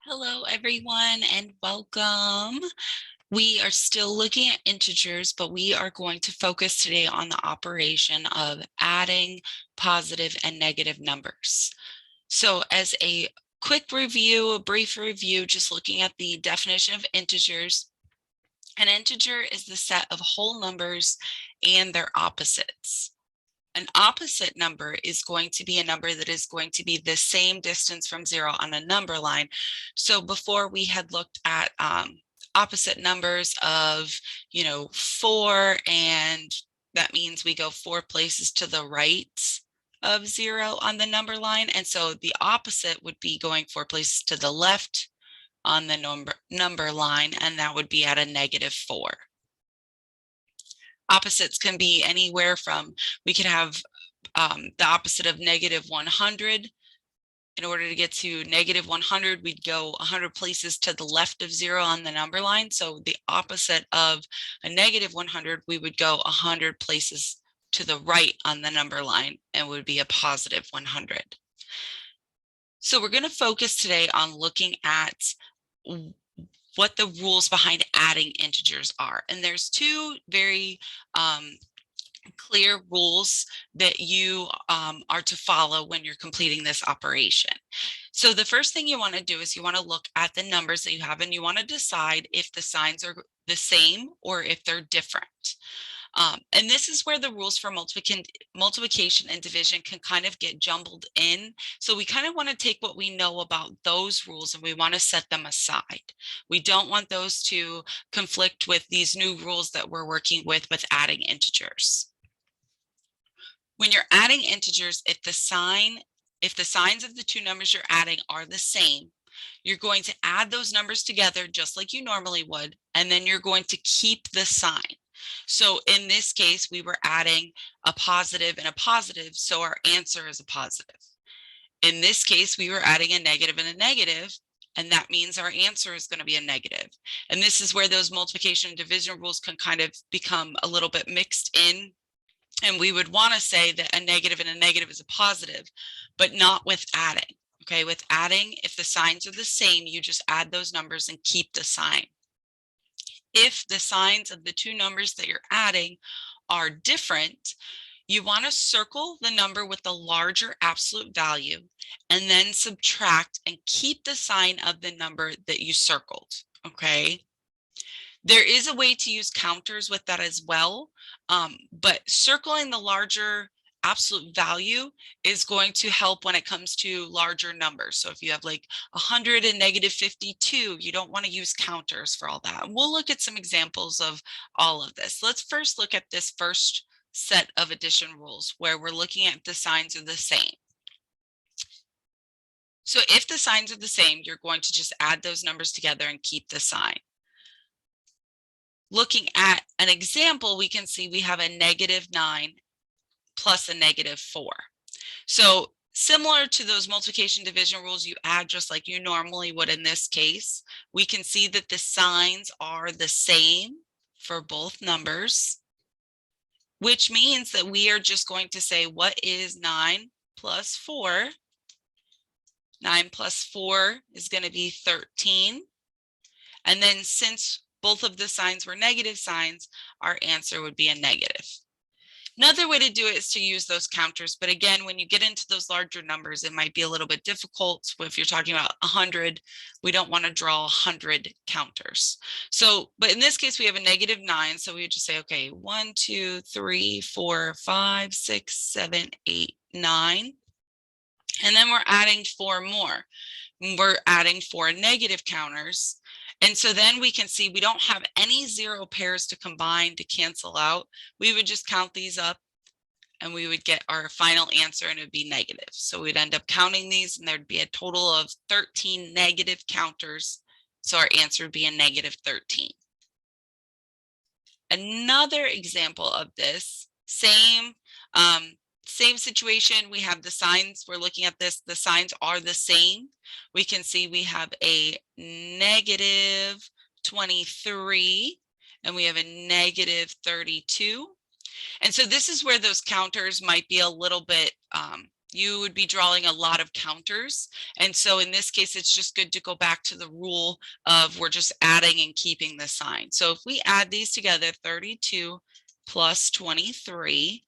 Hello, everyone, and welcome. We are still looking at integers, but we are going to focus today on the operation of adding positive and negative numbers. So as a quick review, a brief review, just looking at the definition of integers, an integer is the set of whole numbers and their opposites. An opposite number is going to be a number that is going to be the same distance from zero on a number line. So before we had looked at opposite numbers of, 4, and that means we go 4 places to the right of zero on the number line. And so the opposite would be going 4 places to the left on the number line, and that would be at a -4. Opposites can be anywhere from, we could have the opposite of -100. In order to get to -100, we'd go 100 places to the left of zero on the number line. So the opposite of a -100, we would go 100 places to the right on the number line and would be a +100. So we're going to focus today on looking at what the rules behind adding integers are. And there's two very clear rules that you are to follow when you're completing this operation. So the first thing you want to do is you want to look at the numbers that you have, and you want to decide if the signs are the same or if they're different. And this is where the rules for multiplication and division can kind of get jumbled in. So we kind of want to take what we know about those rules and we want to set them aside. We don't want those to conflict with these new rules that we're working with adding integers. When you're adding integers, if the signs of the two numbers you're adding are the same, you're going to add those numbers together just like you normally would, and then you're going to keep the sign. So in this case, we were adding a positive and a positive, so our answer is a positive. In this case, we were adding a negative and a negative, and that means our answer is going to be a negative. And this is where those multiplication and division rules can kind of become a little bit mixed in. And we would want to say that a negative and a negative is a positive, but not with adding. Okay, with adding, if the signs are the same, you just add those numbers and keep the sign. If the signs of the two numbers that you're adding are different, you want to circle the number with the larger absolute value and then subtract and keep the sign of the number that you circled. Okay. There is a way to use counters with that as well, but circling the larger absolute value is going to help when it comes to larger numbers. So if you have like 100 and -52, you don't want to use counters for all that. We'll look at some examples of all of this. Let's first look at this first set of addition rules where we're looking at the signs are the same. So if the signs are the same, you're going to just add those numbers together and keep the sign. Looking at an example, we can see we have a -9 plus a -4. So similar to those multiplication division rules, you add just like you normally would in this case. We can see that the signs are the same for both numbers, which means that we are just going to say, what is 9 plus 4? 9 plus 4 is going to be 13. And then since both of the signs were negative signs, our answer would be a negative. Another way to do it is to use those counters. But again, when you get into those larger numbers, it might be a little bit difficult. If you're talking about 100, we don't want to draw 100 counters. So, but in this case, we have a -9. So we would just say, okay, 1, 2, 3, 4, 5, 6, 7, 8, 9. And then we're adding 4 more. We're adding 4 negative counters. And so then we can see we don't have any 0 pairs to combine to cancel out. We would just count these up and we would get our final answer, and it would be negative. So we'd end up counting these and there'd be a total of 13 negative counters. So our answer would be a -13. Another example of this, same situation. We have the signs. We're looking at this. The signs are the same. We can see we have a -23 and we have a -32. And so this is where those counters might be a little bit you would be drawing a lot of counters. And so in this case, it's just good to go back to the rule of we're just adding and keeping the sign. So if we add these together, 32 plus 23,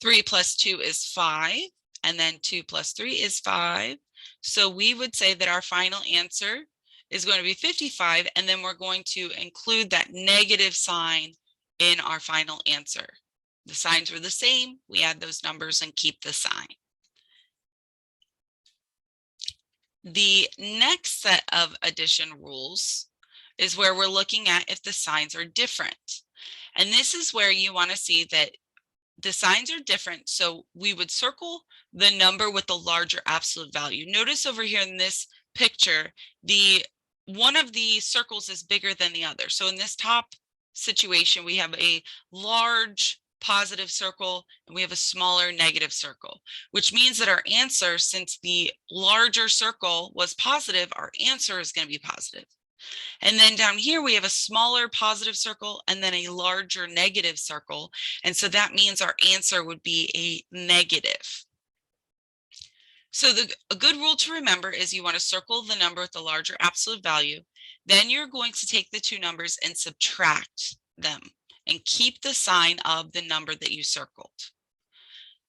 3 plus 2 is 5, and then 2 plus 3 is 5. So we would say that our final answer is going to be 55, and then we're going to include that negative sign in our final answer. The signs were the same, we add those numbers and keep the sign. The next set of addition rules is where we're looking at if the signs are different. And this is where you want to see that the signs are different. So we would circle the number with the larger absolute value. Notice over here in this picture, one of the circles is bigger than the other. So in this top situation, we have a large positive circle and we have a smaller negative circle, which means that our answer, since the larger circle was positive, our answer is going to be positive. And then down here, we have a smaller positive circle and then a larger negative circle. And so that means our answer would be a negative. So a good rule to remember is you want to circle the number with the larger absolute value. Then you're going to take the two numbers and subtract them and keep the sign of the number that you circled.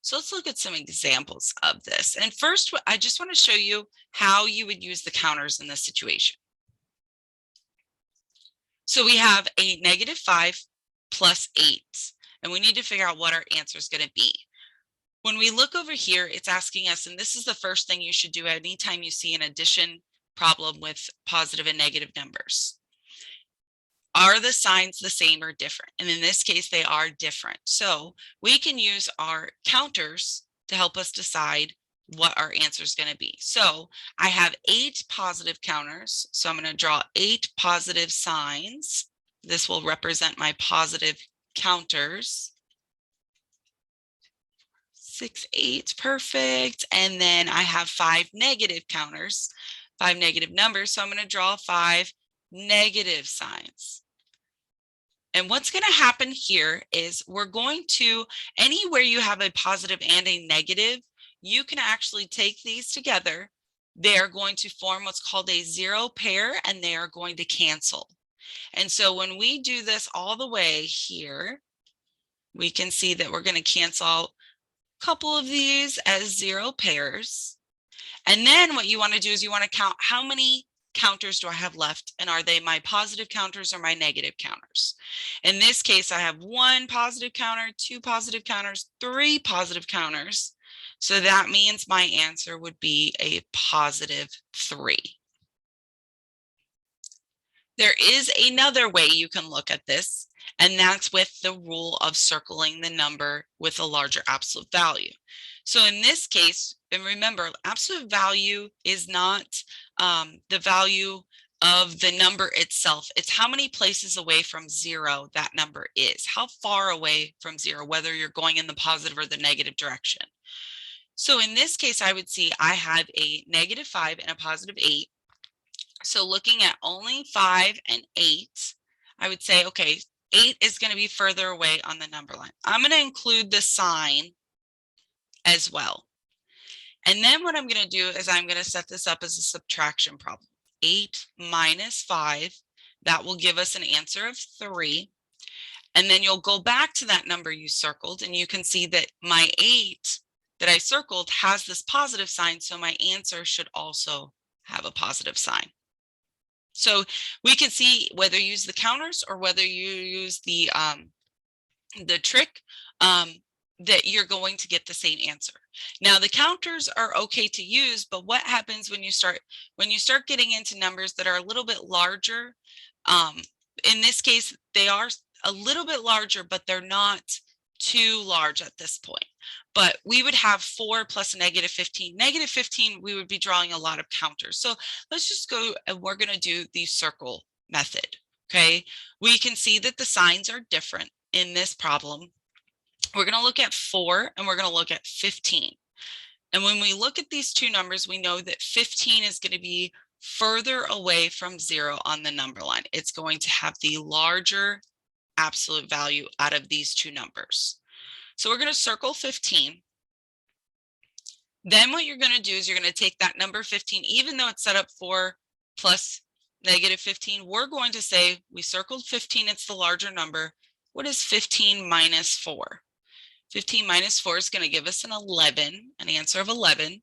So let's look at some examples of this. And first, I just want to show you how you would use the counters in this situation. So we have a -5 plus 8, and we need to figure out what our answer is going to be. When we look over here, it's asking us, and this is the first thing you should do anytime you see an addition problem with positive and negative numbers. Are the signs the same or different? And in this case, they are different. So we can use our counters to help us decide what our answer is going to be. So I have 8 positive counters. So I'm going to draw 8 positive signs. This will represent my positive counters. 6, 8, perfect. And then I have 5 negative counters, 5 negative numbers. So I'm going to draw 5 negative signs. And what's going to happen here is we're going to, anywhere you have a positive and a negative, you can actually take these together. They're going to form what's called a zero pair, and they are going to cancel. And so when we do this all the way here, we can see that we're going to cancel out a couple of these as zero pairs. And then what you want to do is you want to count how many counters do I have left, and are they my positive counters or my negative counters? In this case, I have 1 positive counter, 2 positive counters, 3 positive counters. So that means my answer would be a +3. There is another way you can look at this, and that's with the rule of circling the number with a larger absolute value. So in this case, and remember, absolute value is not the value of the number itself. It's how many places away from 0 that number is, how far away from 0, whether you're going in the positive or the negative direction. So in this case, I would see I have a -5 and a +8. So looking at only 5 and 8, I would say, okay, 8 is going to be further away on the number line. I'm going to include the sign as well. And then what I'm going to do is I'm going to set this up as a subtraction problem. 8 minus 5, that will give us an answer of 3. And then you'll go back to that number you circled, and you can see that my 8 that I circled has this positive sign, so my answer should also have a positive sign. So we can see whether you use the counters or whether you use the trick, that you're going to get the same answer. Now the counters are okay to use, but what happens when you start getting into numbers that are a little bit larger? In this case, they are a little bit larger, but they're not too large at this point. But we would have 4 plus a -15. -15, we would be drawing a lot of counters. So let's just go, and we're going to do the circle method. Okay, we can see that the signs are different in this problem. We're going to look at 4 and we're going to look at 15. And when we look at these two numbers, we know that 15 is going to be further away from 0 on the number line. It's going to have the larger absolute value out of these two numbers. So we're going to circle 15. Then what you're going to do is you're going to take that number 15, even though it's set up for plus negative 15, we're going to say we circled 15, it's the larger number. What is 15 minus 4? 15 minus 4 is going to give us an 11, an answer of 11.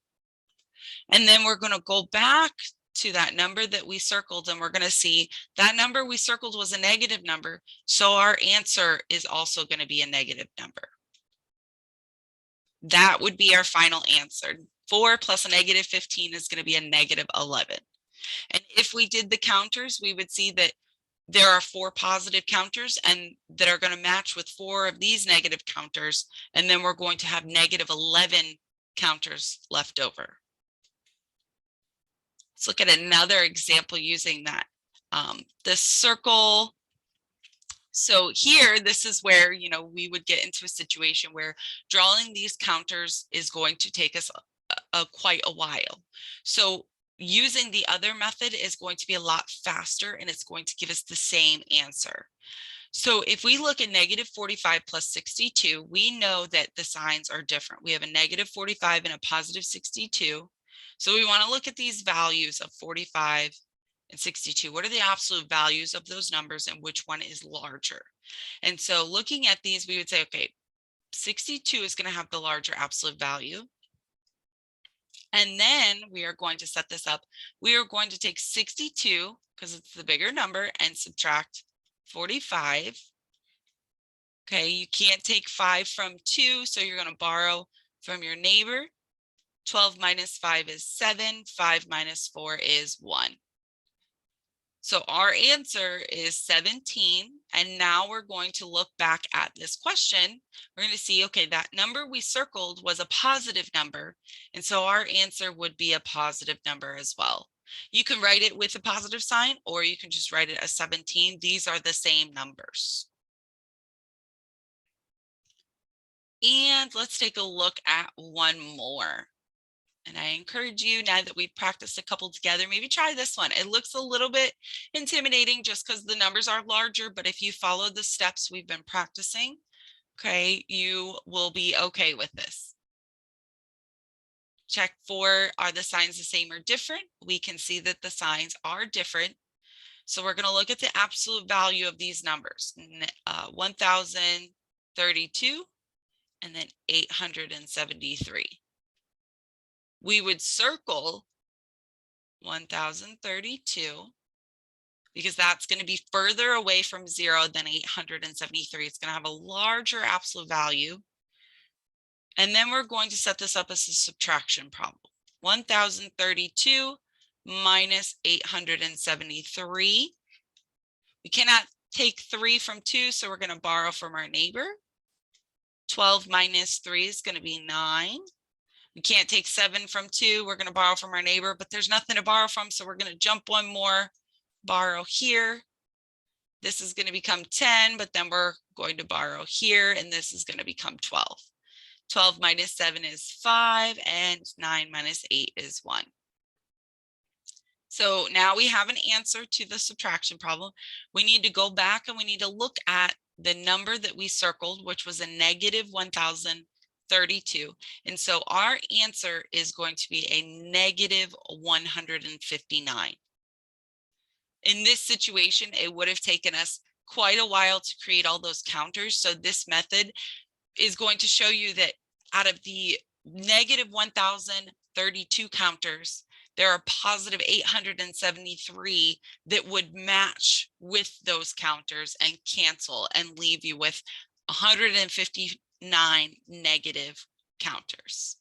And then we're going to go back to that number that we circled, and we're going to see that number we circled was a negative number. So our answer is also going to be a negative number. That would be our final answer. 4 plus a negative 15 is going to be a negative 11. And if we did the counters, we would see that there are 4 positive counters and that are going to match with 4 of these negative counters. And then we're going to have negative 11 counters left over. Let's look at another example using that. The circle. So here, this is where, we would get into a situation where drawing these counters is going to take us quite a while. So using the other method is going to be a lot faster, and it's going to give us the same answer. So if we look at negative 45 plus 62, we know that the signs are different. We have a negative 45 and a positive 62. So we want to look at these values of 45 and 62. What are the absolute values of those numbers and which one is larger? And so looking at these, we would say, okay, 62 is going to have the larger absolute value. And then we are going to set this up. We are going to take 62, because it's the bigger number, and subtract 45. Okay, you can't take 5 from 2, so you're going to borrow from your neighbor. 12 minus 5 is 7. 5 minus 4 is 1. So our answer is 17. And now we're going to look back at this question. We're going to see, okay, that number we circled was a positive number. And so our answer would be a positive number as well. You can write it with a positive sign, or you can just write it as 17. These are the same numbers. And let's take a look at one more. And I encourage you, now that we've practiced a couple together, maybe try this one. It looks a little bit intimidating just because the numbers are larger, but if you follow the steps we've been practicing, okay, you will be okay with this. Check for, are the signs the same or different? We can see that the signs are different. So we're going to look at the absolute value of these numbers, 1,032 and then 873. We would circle 1,032 because that's going to be further away from 0 than 873. It's going to have a larger absolute value. And then we're going to set this up as a subtraction problem. 1,032 minus 873. We cannot take 3 from 2, so we're going to borrow from our neighbor. 12 minus 3 is going to be 9. We can't take 7 from 2. We're going to borrow from our neighbor, but there's nothing to borrow from, so we're going to jump one more, borrow here. This is going to become 10, but then we're going to borrow here, and this is going to become 12. 12 minus 7 is 5, and 9 minus 8 is 1. So now we have an answer to the subtraction problem. We need to go back and we need to look at the number that we circled, which was a negative 1,032. And so our answer is going to be a negative 159. In this situation, it would have taken us quite a while to create all those counters. So this method is going to show you that out of the negative 1,032 counters, there are positive 873 that would match with those counters and cancel and leave you with 159 negative counters.